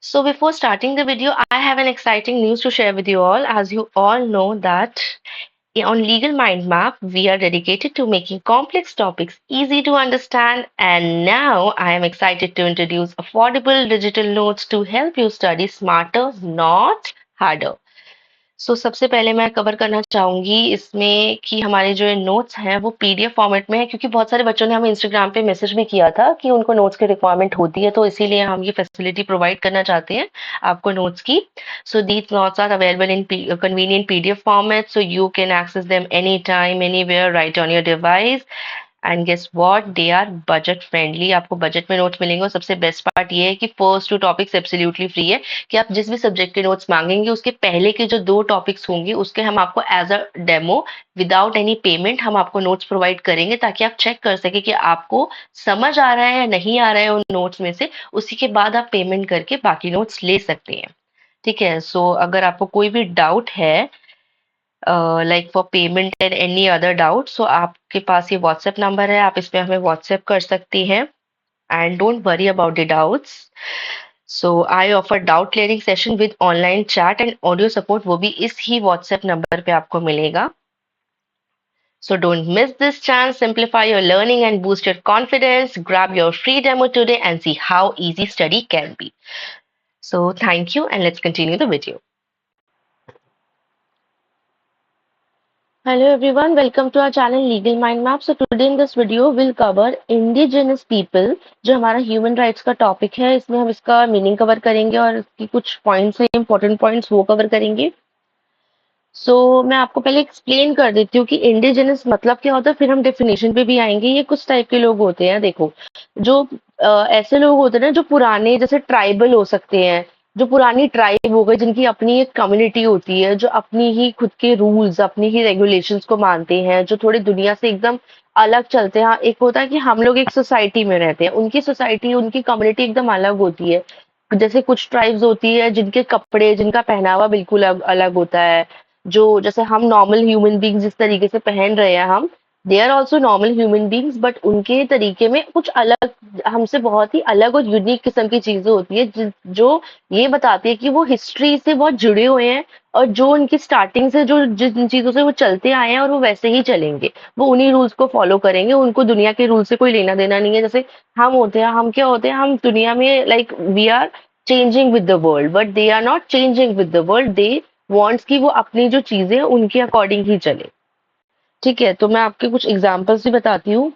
So before starting the video, I have an exciting news to share with you all. As you all know that on Legal Mind Map, we are dedicated to making complex topics easy to understand. And now I am excited to introduce affordable digital notes to help you study smarter, not harder. सबसे पहले मैं cover करना चाहूँगी इसमें कि हमारे जो ये नोट्स हैं वो पीडीएफ फॉर्मेट में है, क्योंकि बहुत सारे बच्चों ने हमें इंस्टाग्राम पे मैसेज भी किया था कि उनको नोट्स की रिक्वायरमेंट होती है, तो इसीलिए हम ये फैसिलिटी प्रोवाइड करना चाहते हैं आपको नोट्स की। So these notes are available in convenient PDF format, so you can access them any time anywhere right on your device. And guess what, they are budget friendly. आपको budget में notes मिलेंगे और सबसे best part ये है कि first 2 topics absolutely free है, कि आप जिस भी सब्जेक्ट के नोट्स मांगेंगे उसके पहले के जो 2 टॉपिक्स होंगे उसके हम आपको as a demo without any payment हम आपको नोट्स प्रोवाइड करेंगे, ताकि आप चेक कर सके कि आपको समझ आ रहा है या नहीं आ रहा है उन नोट्स में से। उसी के बाद आप पेमेंट करके बाकी नोट्स ले सकते हैं। ठीक है, सो अगर आपको कोई भी डाउट है like for payment and any other doubt, so आपके पास ये व्हाट्सएप नंबर है, आप इस पे हमें व्हाट्सएप कर सकती हैं। And don't worry about the doubts. So I offer doubt clearing session with online chat and audio support, वो भी इस ही व्हाट्सएप नंबर पे आपको मिलेगा। So don't miss this chance, simplify your learning and boost your confidence. Grab your free demo today and see how easy study can be. So thank you, and let's continue the video. Hello everyone, welcome to our channel Legal Mind Map. So today in this video we'll cover indigenous people, जो हमारा human rights का topic है। इसमें हम इसका meaning cover करेंगे और इसकी कुछ पॉइंट्स हैं, इंपॉर्टेंट पॉइंट्स, वो कवर करेंगे। मैं आपको पहले एक्सप्लेन कर देती हूँ कि इंडिजिनस मतलब क्या होता है, फिर हम डेफिनेशन पे भी आएंगे। ये कुछ टाइप के लोग होते हैं, देखो, जो ऐसे लोग होते हैं ना जो पुराने, जैसे ट्राइबल हो सकते हैं, जो पुरानी ट्राइब हो गई, जिनकी अपनी एक कम्युनिटी होती है, जो अपनी ही खुद के रूल्स, अपनी ही रेगुलेशंस को मानते हैं, जो थोड़ी दुनिया से एकदम अलग चलते हैं। हाँ, एक होता है कि हम लोग एक सोसाइटी में रहते हैं, उनकी सोसाइटी, उनकी कम्युनिटी एकदम अलग होती है। जैसे कुछ ट्राइब्स होती है जिनके कपड़े, जिनका पहनावा बिल्कुल अलग होता है। जो जैसे हम नॉर्मल ह्यूमन बींग्स जिस तरीके से पहन रहे हैं, हम they are also normal human beings, but उनके तरीके में कुछ अलग, हमसे बहुत ही अलग और यूनिक किस्म की चीजें होती है, जो ये बताती है कि वो हिस्ट्री से बहुत जुड़े हुए हैं, और जो उनकी स्टार्टिंग से जो जिन चीजों से वो चलते आए हैं और वो वैसे ही चलेंगे, वो उन्हीं रूल्स को फॉलो करेंगे। उनको दुनिया के रूल से कोई लेना देना नहीं है। जैसे हम होते हैं, हम क्या होते हैं, हम दुनिया में like we are changing with the world, but they are not changing with the world. They wants कि वो अपनी जो चीजें हैं उनके अकॉर्डिंग ही चले। ठीक है, तो मैं आपके कुछ एग्जांपल्स भी बताती हूँ।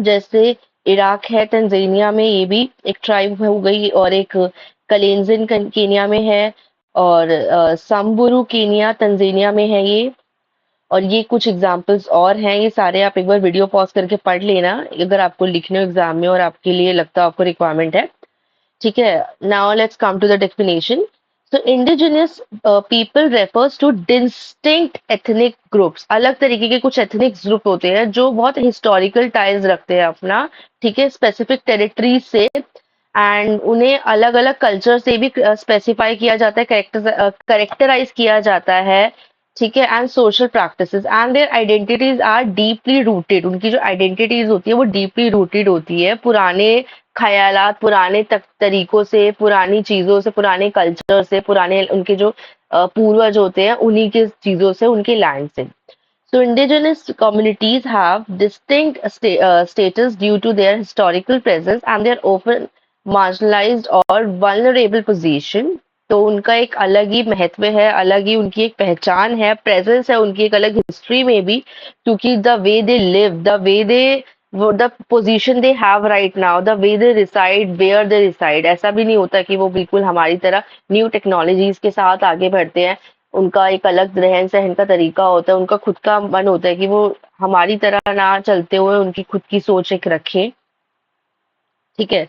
जैसे इराक है, तंजानिया में ये भी एक ट्राइब हो गई, और एक कलेंजिन केनिया में है, और संबुरु केनिया तंजानिया में है ये। और ये कुछ एग्जांपल्स और हैं, ये सारे आप एक बार वीडियो पॉज करके पढ़ लेना अगर आपको लिखने हो एग्जाम में और आपके लिए लगता है आपको रिक्वायरमेंट है। ठीक है, now let's come to the definition. So indigenous people refers to distinct ethnic groups। अलग तरीके के कुछ एथनिक ग्रुप होते हैं जो बहुत हिस्टोरिकल टाइज रखते हैं अपना, ठीक है, स्पेसिफिक टेरिटरीज से, एंड उन्हें अलग अलग कल्चर से भी स्पेसिफाई किया जाता है, करेक्टराइज किया जाता है। ठीक है, and social practices and their identities are deeply rooted. उनकी जो आइडेंटिटीज होती है वो डीपली रूटेड होती है पुराने ख्यालात, पुराने तरीकों से, पुरानी चीजों से, पुराने कल्चर से, पुराने उनके जो पूर्वज होते हैं उन्हीं के चीजों से, उनके लैंड से। So indigenous communities have distinct status due to their historical presence and their often marginalized or vulnerable position। तो उनका एक अलग ही महत्व है, अलग ही उनकी एक पहचान है, प्रेजेंस है उनकी एक अलग हिस्ट्री में भी, क्योंकि the way they live, the way they, the position they have right now, the way they reside, where they reside. ऐसा भी नहीं होता कि वो बिल्कुल हमारी तरह न्यू टेक्नोलॉजीज के साथ आगे बढ़ते हैं। उनका एक अलग रहन-सहन का तरीका होता है, उनका खुद का मन होता है कि वो हमारी तरह ना चलते हुए उनकी खुद की सोच एक रखें। ठीक है,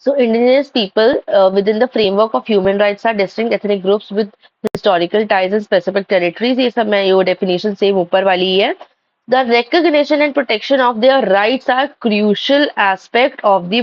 so indigenous people within the framework of human rights are distinct ethnic groups with historical ties in specific territories. ये सब मैं ये डेफिनेशन सेम ऊपर वाली ही है। The recognition and protection of their rights are crucial aspect of the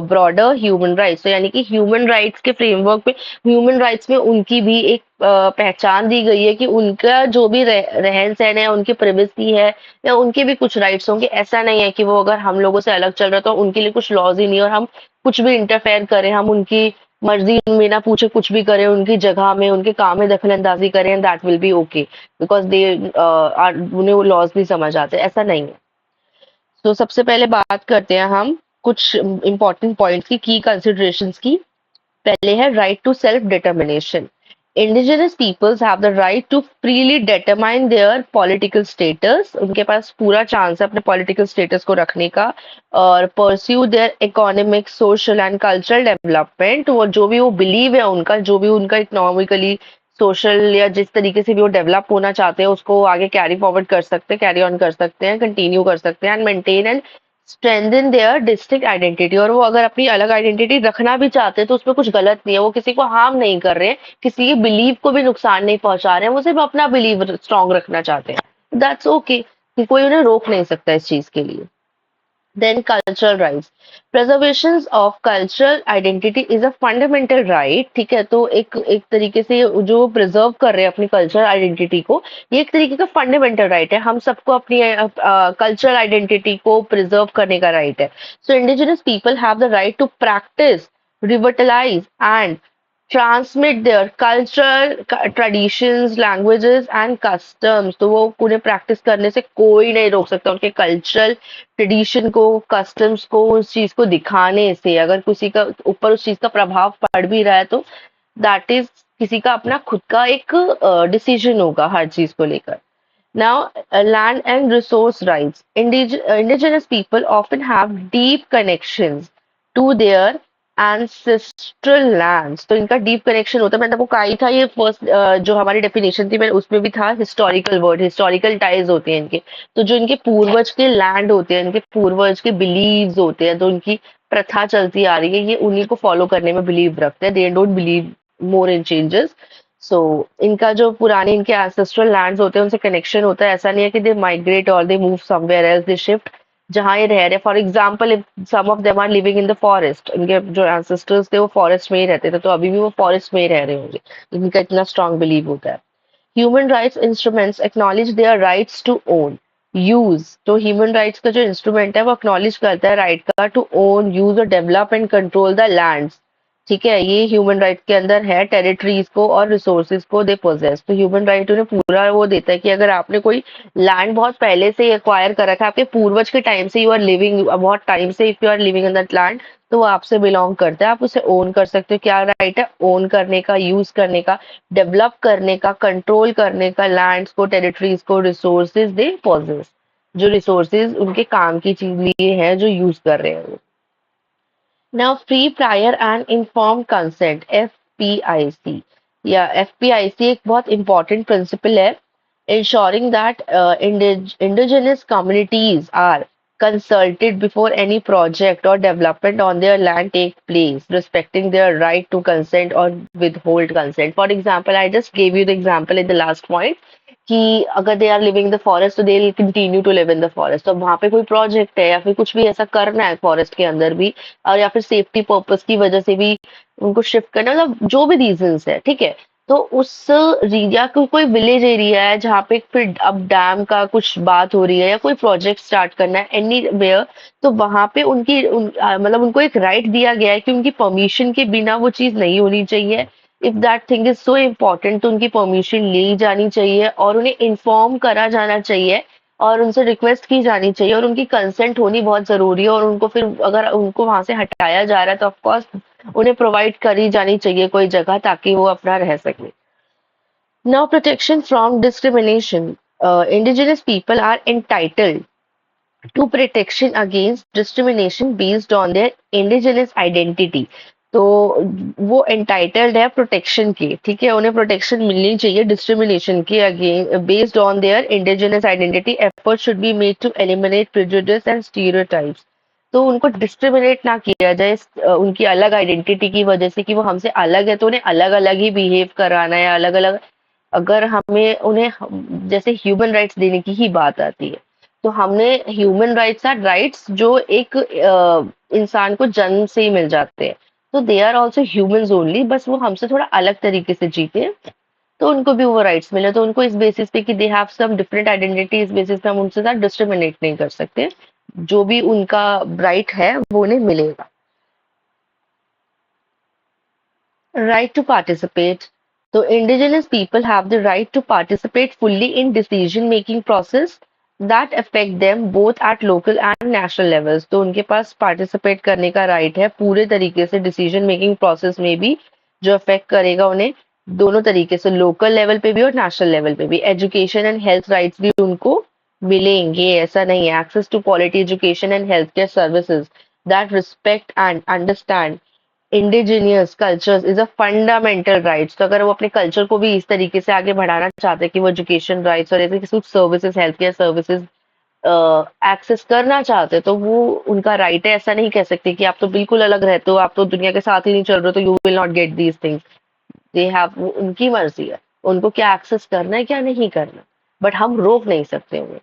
broader human rights। तो यानी कि ह्यूमन राइट्स के फ्रेमवर्क पे, ह्यूमन राइट्स में उनकी भी एक पहचान दी गई है कि उनका जो भी रहन सहन है, उनकी प्राइवेसी है, या उनके भी कुछ राइट्स होंगे। ऐसा नहीं है कि वो अगर हम लोगों से अलग चल रहा है तो उनके लिए कुछ लॉज ही नहीं है और हम कुछ भी इंटरफेयर करें, हम उनकी मर्जी बिना पूछे कुछ भी करें, उनकी जगह में उनके काम में दखल अंदाजी करें, that will be okay, because they are, उन्हें वो लॉज भी समझ आते हैं, ऐसा नहीं है। तो सबसे पहले बात करते हैं हम कुछ इंपॉर्टेंट पॉइंट्स की कंसिडरेशंस की। पहले है right to self determination. Indigenous peoples have the right to freely determine their political status. उनके पास पूरा चांस है अपने पॉलिटिकल स्टेटस को रखने का, और pursue their economic, social and cultural development. वो जो भी वो बिलीव है उनका, जो भी उनका इकोनॉमिकली, सोशल या जिस तरीके से भी वो डेवलप होना चाहते हैं उसको आगे कैरी फॉरवर्ड कर सकते हैं, कैरी ऑन कर सकते हैं, कंटिन्यू कर सकते हैं, and maintain and strengthen their distinct identity. और वो अगर अपनी अलग आइडेंटिटी रखना भी चाहते हैं तो उसमें कुछ गलत नहीं है, वो किसी को हार्म नहीं कर रहे हैं, किसी के बिलीव को भी नुकसान नहीं पहुंचा रहे हैं, वो सिर्फ अपना बिलीव स्ट्रांग रखना चाहते हैं, दैट्स ओके, कोई उन्हें रोक नहीं सकता इस चीज के लिए। Then cultural rights. Preservation of cultural identity is a fundamental right. ठीक है, तो एक एक तरीके से जो प्रिजर्व कर रहे हैं अपनी कल्चरल आइडेंटिटी को, ये एक तरीके का फंडामेंटल राइट है। हम सबको अपनी कल्चरल आइडेंटिटी को प्रिजर्व करने का राइट है। So indigenous people have the right to practice, revitalise and transmit their cultural traditions, languages and customs. तो वो उन्हें प्रैक्टिस करने से कोई नहीं रोक सकता, उनके कल्चरल ट्रेडिशन को, कस्टम्स को, उस चीज को दिखाने से। अगर किसी का ऊपर उस चीज का प्रभाव पड़ भी रहा है तो दैट इज किसी का अपना खुद का एक डिसीजन होगा हर चीज को लेकर। Now, land and resource rights. Indigenous people often have deep connections to their ancestral lands. तो इनका deep connection होता है, मैंने आपको कहा ही था, ये फर्स्ट जो हमारी डेफिनेशन थी मैंने उसमें भी था, हिस्टोरिकल वर्ड, हिस्टोरिकल टाइज होते हैं इनके। तो जो इनके पूर्वज के लैंड होते हैं, इनके पूर्वज के बिलीव्स होते हैं, तो इनकी प्रथा चलती आ रही है, ये उन्हीं को फॉलो करने में बिलीव रखते हैं, they don't believe more in changes. So इनका जो पुराने इनके एंसेस्ट्रल लैंड्स होते हैं उनसे कनेक्शन होता है। ऐसा नहीं है कि दे माइग्रेट और they move somewhere else, they shift जहाँ ये रह रहे। For example, if some of them are living in the forest, इनके जो एंसेस्टर्स थे वो फॉरेस्ट में ही रहते थे, तो अभी भी वो फॉरेस्ट में ही रह रहे होंगे, इनका इतना स्ट्रांग बिलीव होता है। Human rights instruments acknowledge their rights to own, use. तो ह्यूमन राइट्स का जो इंस्ट्रूमेंट है वो एक्नॉलेज करता है राइट का टू ओन, यूज और develop and control the lands. ठीक है, ये ह्यूमन राइट के अंदर है, टेरिटरीज को और रिसोर्सेज को दे पोजेस। तो ह्यूमन राइट उन्हें पूरा वो देता है कि अगर आपने कोई लैंड बहुत पहले से एक्वायर कर रखा है, आपके पूर्वज के टाइम से, यू आर लिविंग बहुत टाइम से, if you are living in that land, तो वो आपसे बिलोंग करता है, आप उसे ओन कर सकते हो। क्या राइट है? ओन करने का, यूज करने का, डेवलप करने का, कंट्रोल करने का, लैंड्स को, टेरिटरीज को, रिसोर्सेज दे पोजेस, जो रिसोर्सेज उनके काम की चीज लिए हैं, जो यूज कर रहे हैं वो। Now, free, prior and informed consent, FPIC, या FPIC एक बहुत important principle है, ensuring that indigenous communities are consulted before any project or development on their land take place, respecting their right to consent or withhold consent. For example, I just gave you the example in the last point कि अगर they are living the forest तो they will continue to live in the forest. तो वहां पे कोई project है या फिर कुछ भी ऐसा करना है फॉरेस्ट के अंदर भी, और या फिर सेफ्टी पर्पस की वजह से भी उनको शिफ्ट करना, मतलब जो भी रीजंस है, ठीक है, तो उस एरिया को, कोई विलेज एरिया है जहाँ पे फिर अब डैम का कुछ बात हो रही है या कोई प्रोजेक्ट स्टार्ट करना है एनी वेयर, तो वहां पे मतलब उनको एक राइट दिया गया है कि उनकी परमिशन के बिना वो चीज नहीं होनी चाहिए। If that thing is so important तो उनकी परमिशन ली जानी चाहिए और उन्हें इन्फॉर्म करा जाना चाहिए और उनसे रिक्वेस्ट की जानी चाहिए और उनकी कंसेंट होनी बहुत जरूरी है। और उनको फिर अगर उनको वहां से हटाया जा रहा है तो ऑफकोर्स उन्हें प्रोवाइड करी जानी चाहिए कोई जगह ताकि वो अपना रह सके। Now, protection from discrimination. Indigenous people are entitled to protection against discrimination based on their indigenous identity। तो वो एंटाइटल्ड है प्रोटेक्शन की, ठीक है, उन्हें प्रोटेक्शन मिलनी चाहिए डिस्क्रिमिनेशन की again based on their indigenous identity. Effort should be made to eliminate prejudice and stereotypes. तो उनको डिस्क्रिमिनेट ना किया जाए उनकी अलग आइडेंटिटी की वजह से कि वो हमसे अलग है तो उन्हें अलग अलग ही बिहेव कराना है, अलग अलग। अगर हमें उन्हें जैसे ह्यूमन राइट्स देने की ही बात आती है तो हमने ह्यूमन राइट्स आर राइट्स जो एक इंसान को जन्म से ही मिल जाते हैं, तो they are also humans only, बस वो हमसे थोड़ा अलग तरीके से जीते हैं तो उनको भी वो राइट्स मिले। तो उनको इस बेसिस पे कि they have some different identity, इस बेसिस पे हम उनसे साथ डिस्क्रिमिनेट नहीं कर सकते, जो भी उनका राइट है वो उन्हें मिलेगा। Right to participate. So indigenous people have the right to participate fully in decision-making process that affect them both at local and national levels. तो उनके पास participate करने का right है पूरे तरीके से decision making process में भी जो affect करेगा उन्हें दोनों तरीके से local level पे भी और national level पे भी education and health rights भी उनको मिलेंगे ऐसा नहीं है access to quality education and healthcare services that respect and understand indigenous cultures is a fundamental rights तो अगर वो अपने कल्चर को भी इस तरीके से आगे बढ़ाना चाहते हैं कि वो एजुकेशन राइट्स और ऐसे कुछ services health care services access करना चाहते हैं तो वो उनका राइट है ऐसा नहीं कह सकते कि आप तो बिल्कुल अलग रहते हो आप तो दुनिया के साथ ही नहीं चल रहे हो तो you will not get these things they have उनकी मर्जी है उनको क्या एक्सेस करना है क्या नहीं करना बट हम रोक नहीं सकते उन्हें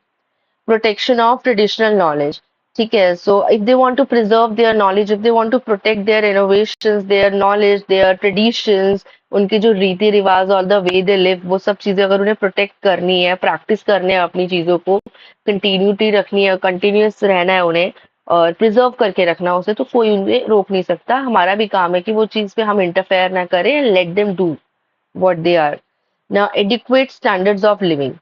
protection of traditional knowledge. ठीक है, so if they want to preserve their knowledge, if they want to protect their innovations, their knowledge, their traditions, उनके जो रीति रिवाज और द वे दे लिव वो सब चीजें अगर उन्हें प्रोटेक्ट करनी है प्रैक्टिस करने हैं अपनी चीजों को कंटिन्यूटी रखनी है कंटिन्यूस रहना है उन्हें और प्रिजर्व करके रखना है उसे तो कोई उन्हें रोक नहीं सकता हमारा भी काम है कि वो चीज पे हम इंटरफेयर ना करें and let them do what they are now adequate standards of living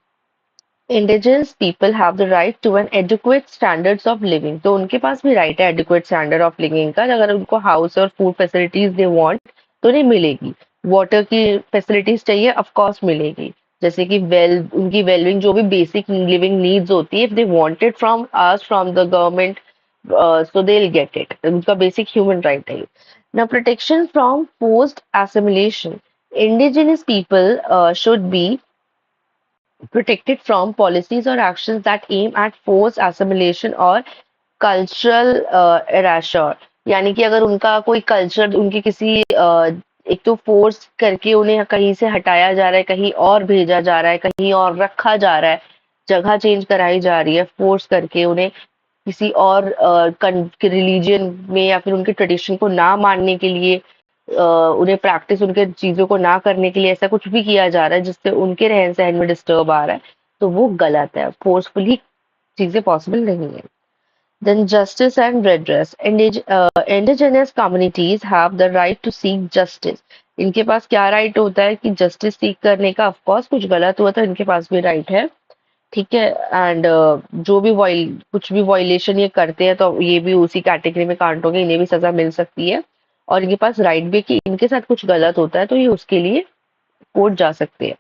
indigenous people have the right to an adequate standards of living तो उनके पास भी राइट है एडिक्वेट स्टैंडर्ड ऑफ लिविंग का अगर उनको हाउस और फूड फैसिलिटीज दे वांट तो उन्हें मिलेगी वाटर की फैसिलिटीज चाहिए ऑफ कोर्स मिलेगी जैसे कि उनकी वेलबिंग जो भी बेसिक लिविंग नीड्स होती है if they wanted from us from the government so they will get it उनका बेसिक ह्यूमन राइट है ना protection from forced assimilation indigenous people should be protected from policies or actions that aim at forced assimilation or cultural erasure यानी कि अगर उनका कोई culture उनके किसी एक तो फोर्स करके उन्हें कहीं से हटाया जा रहा है कहीं और भेजा जा रहा है कहीं और रखा जा रहा है जगह चेंज कराई जा रही है फोर्स करके उन्हें किसी और रिलीजन में या फिर उनके ट्रेडिशन को ना मानने के लिए उन्हें प्रैक्टिस उनके चीजों को ना करने के लिए ऐसा कुछ भी किया जा रहा है जिससे उनके रहन सहन में डिस्टर्ब आ रहा है तो वो गलत है फोर्सफुली चीजें पॉसिबल नहीं है then justice and redress. Indigenous communities have the right to seek justice. इनके पास क्या राइट होता है कि जस्टिस सीख करने का ऑफ कोर्स कुछ गलत हुआ तो इनके पास भी राइट है ठीक है एंड जो भी कुछ भी वायलेशन ये करते हैं तो ये भी उसी कैटेगरी में काउंट होंगे इन्हें भी सजा मिल सकती है और इनके पास राइट भी है कि इनके साथ कुछ गलत होता है तो ये उसके लिए कोर्ट जा सकते हैं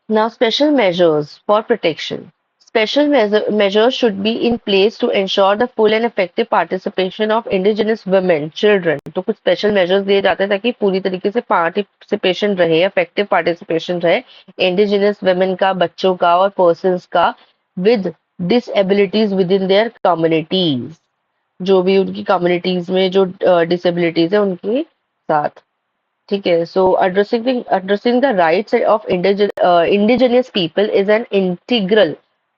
Now, special measures for protection. Measures should be in place to ensure the full and effective participation of indigenous women, children. तो कुछ special measures दिए जाते हैं ताकि पूरी तरीके से participation रहे, effective participation रहे, indigenous women का, बच्चों का और persons का with disabilities within their communities. जो भी उनकी communities में जो disabilities है उनके साथ. ठीक है so addressing the rights of indigenous people is an integral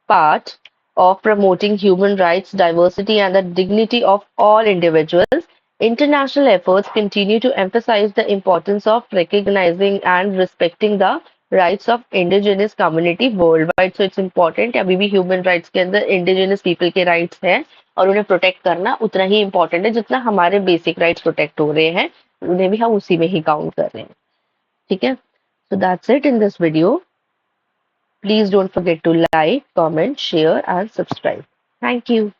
part of promoting human rights diversity and the dignity of all individuals international efforts continue to emphasize the importance of recognizing and respecting the rights of indigenous community worldwide so it's important अभी भी human rights के अंदर indigenous people के rights हैं और उन्हें protect करना उतना ही important है जितना हमारे basic rights protect हो रहे हैं उन्हें भी हम उसी में ही काउंट कर रहे हैं ठीक है so that's it in this video please don't forget to like comment share and subscribe thank you